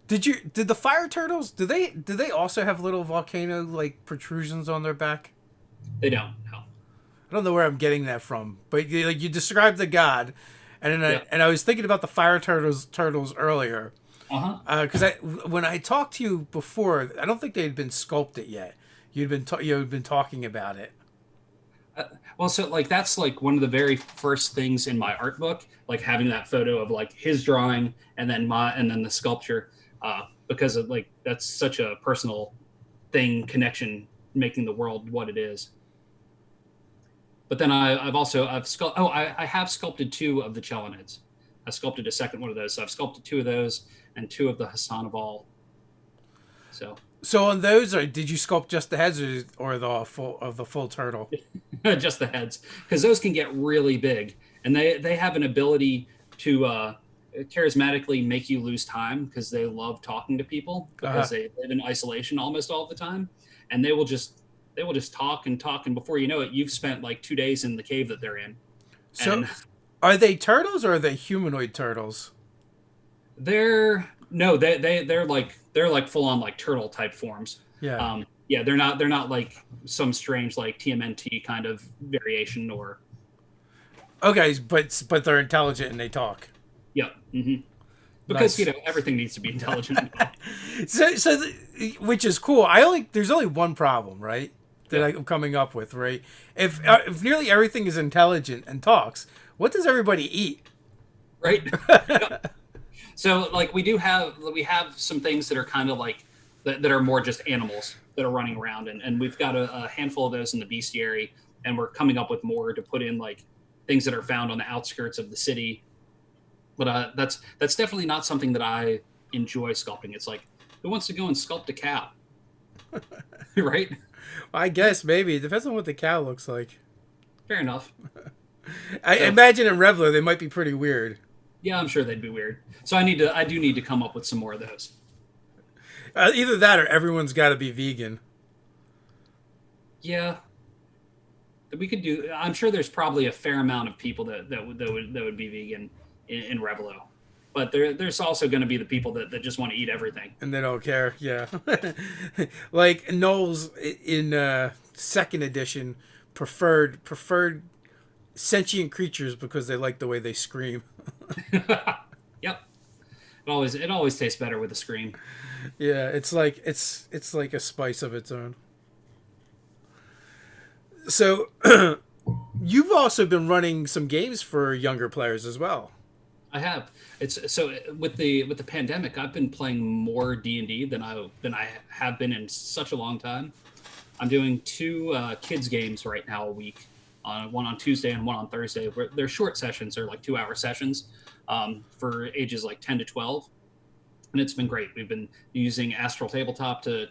did the fire turtles? Do they also have little volcano like protrusions on their back? They don't. No. I don't know where I'm getting that from, but you described the god, and then Yeah. I was thinking about the fire turtles earlier, Uh huh. because when I talked to you before, I don't think they had been sculpted yet. you'd been talking about it. Uh, well, so like that's like one of the very first things in my art book, like having that photo of like his drawing and then the sculpture, because of like that's such a personal thing connection, making the world what it is. But then I've also I have sculpted two of the Chelonids. I sculpted a second one of those, so I've sculpted two of those and two of the Hassan of all. So So on those, did you sculpt just the heads or the full turtle? just the heads, because those can get really big, and they have an ability to charismatically make you lose time because they love talking to people Uh-huh. because they live in isolation almost all the time, and they will just talk and talk, and before you know it, you've spent like 2 days in the cave that they're in, So and are they turtles or are they humanoid turtles? they're no they're like full on like turtle type forms. Yeah. Yeah, they're not like some strange like TMNT kind of variation or Okay, but they're intelligent and they talk. yeah. Because Nice. everything needs to be intelligent. Which is cool. I only There's only one problem, right? That Yeah, I'm coming up with, right? If nearly everything is intelligent and talks, what does everybody eat? right. So like we have some things that are kind of like that are more just animals that are running around, and we've got a handful of those in the bestiary, and we're coming up with more to put in like things that are found on the outskirts of the city. But that's definitely not something that I enjoy sculpting. It's like who wants to go and sculpt a cow, right? I guess maybe it depends on what the cow looks like. Fair enough. I So imagine in Revelloh they might be pretty weird. yeah, I'm sure they'd be weird. So I do need to come up with some more of those. Either that or everyone's got to be vegan. Yeah, that we could do. I'm sure there's probably a fair amount of people that would be vegan in Revelloh, but there's also going to be the people that just want to eat everything. And they don't care. Yeah. Like Knowles in second edition preferred sentient creatures because they like the way they scream. Yep, it always tastes better with a scream. Yeah, it's like a spice of its own. So you've also been running some games for younger players as well. I have. It's so with the pandemic, I've been playing more D&D than I have been in such a long time. I'm doing two kids games right now a week, one on Tuesday and one on Thursday. Where they're short sessions, they're like 2 hour sessions for ages like 10 to 12, and it's been great. We've been using Astral Tabletop to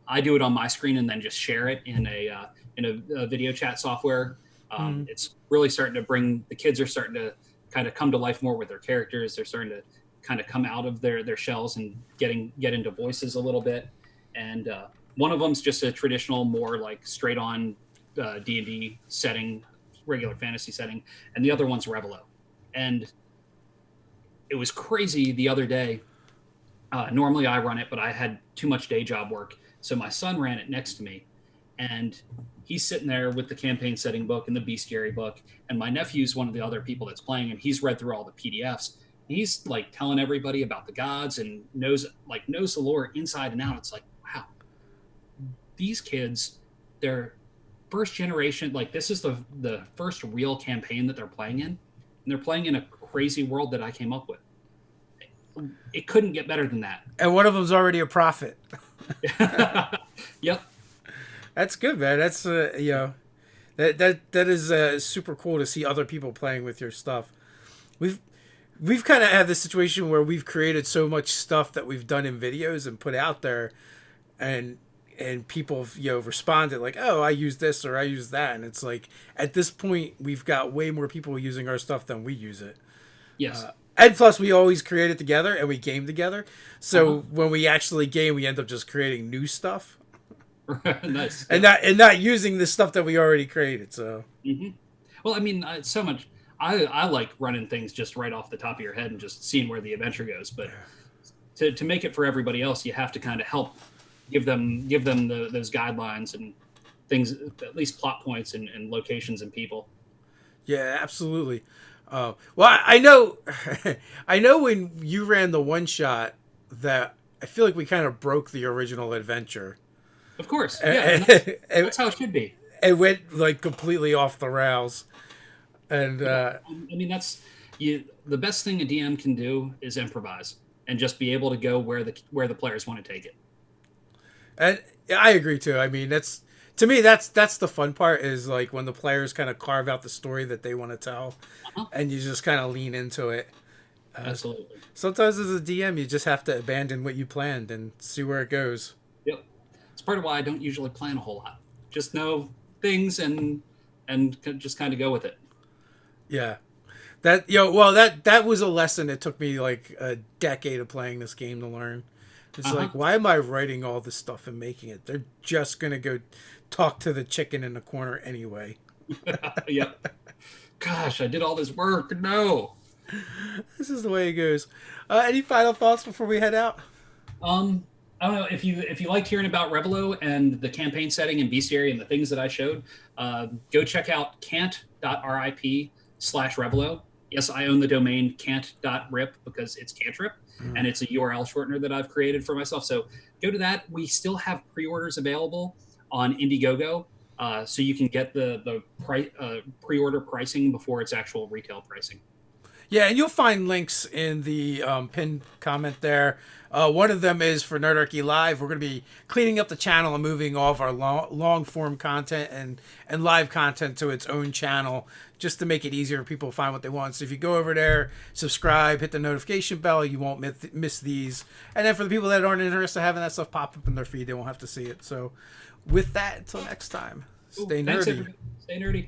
I do it on my screen and then just share it in a video chat software. Mm. It's really starting to bring the kids are starting to kind of come to life more with their characters. They're starting to kind of come out of their shells and get into voices a little bit. And one of them's just a traditional, more like straight on D&D setting, regular fantasy setting, and the other one's Revelloh. And it was crazy the other day. Normally I run it, but I had too much day job work, so my son ran it next to me, and he's sitting there with the campaign setting book and the bestiary book, and my nephew's one of the other people that's playing, and he's read through all the PDFs. He's like telling everybody about the gods and knows the lore inside and out. It's like, wow, these kids, they're first generation. Like this is the first real campaign that they're playing in, and they're playing in a crazy world that I came up with. It couldn't get better than that. And one of them's already a prophet. Yep. That's good, man. That's that is super cool to see other people playing with your stuff. We've we've kind of had this situation where we've created so much stuff that we've done in videos and put out there, and people have, responded like, oh, I use this or I use that, and it's like at this point we've got way more people using our stuff than we use it. Yes. And plus, we always create it together and we game together. So when we actually game, we end up just creating new stuff Nice. and not using the stuff that we already created. So Hmm. Well, I mean, so much. I like running things just right off the top of your head and just seeing where the adventure goes. But to make it for everybody else, you have to kind of help give them those guidelines and things, at least plot points and locations and people. yeah, absolutely. Well, I know, I know when you ran the one shot that I feel like we kind of broke the original adventure. Of course, yeah, and And, that's how it should be. it went like completely off the rails. And Yeah, I mean that's you. The best thing a DM can do is improvise and just be able to go where the players want to take it. and I agree too. I mean, that's to me that's the fun part is like when the players kind of carve out the story that they want to tell, Uh-huh. and you just kind of lean into it. Absolutely. Sometimes as a DM, you just have to abandon what you planned and see where it goes. Yep. It's part of why I don't usually plan a whole lot. Just know things and just kind of go with it. Yeah, that was a lesson. It took me like a decade of playing this game to learn. It's Uh-huh. like, why am I writing all this stuff and making it? They're just gonna go talk to the chicken in the corner anyway. Yep. Gosh, I did all this work. No. This is the way it goes. Any final thoughts before we head out? Um, I don't know if you liked hearing about Revelloh and the campaign setting and bestiary and the things that I showed. Go check out cant.rip/Revelloh. Yes, I own the domain cant.rip because it's cantrip, and it's a URL shortener that I've created for myself. So go to that. We still have pre-orders available on Indiegogo, so you can get the pre-order pricing before its actual retail pricing. Yeah, and you'll find links in the pinned comment there. One of them is for Nerdarchy Live. We're going to be cleaning up the channel and moving all of our long form content and live content to its own channel just to make it easier for people to find what they want. So if you go over there, subscribe, hit the notification bell, you won't miss these. And then for the people that aren't interested in having that stuff pop up in their feed, they won't have to see it. So with that, until next time, Ooh, stay thanks, nerdy. everybody. Stay nerdy.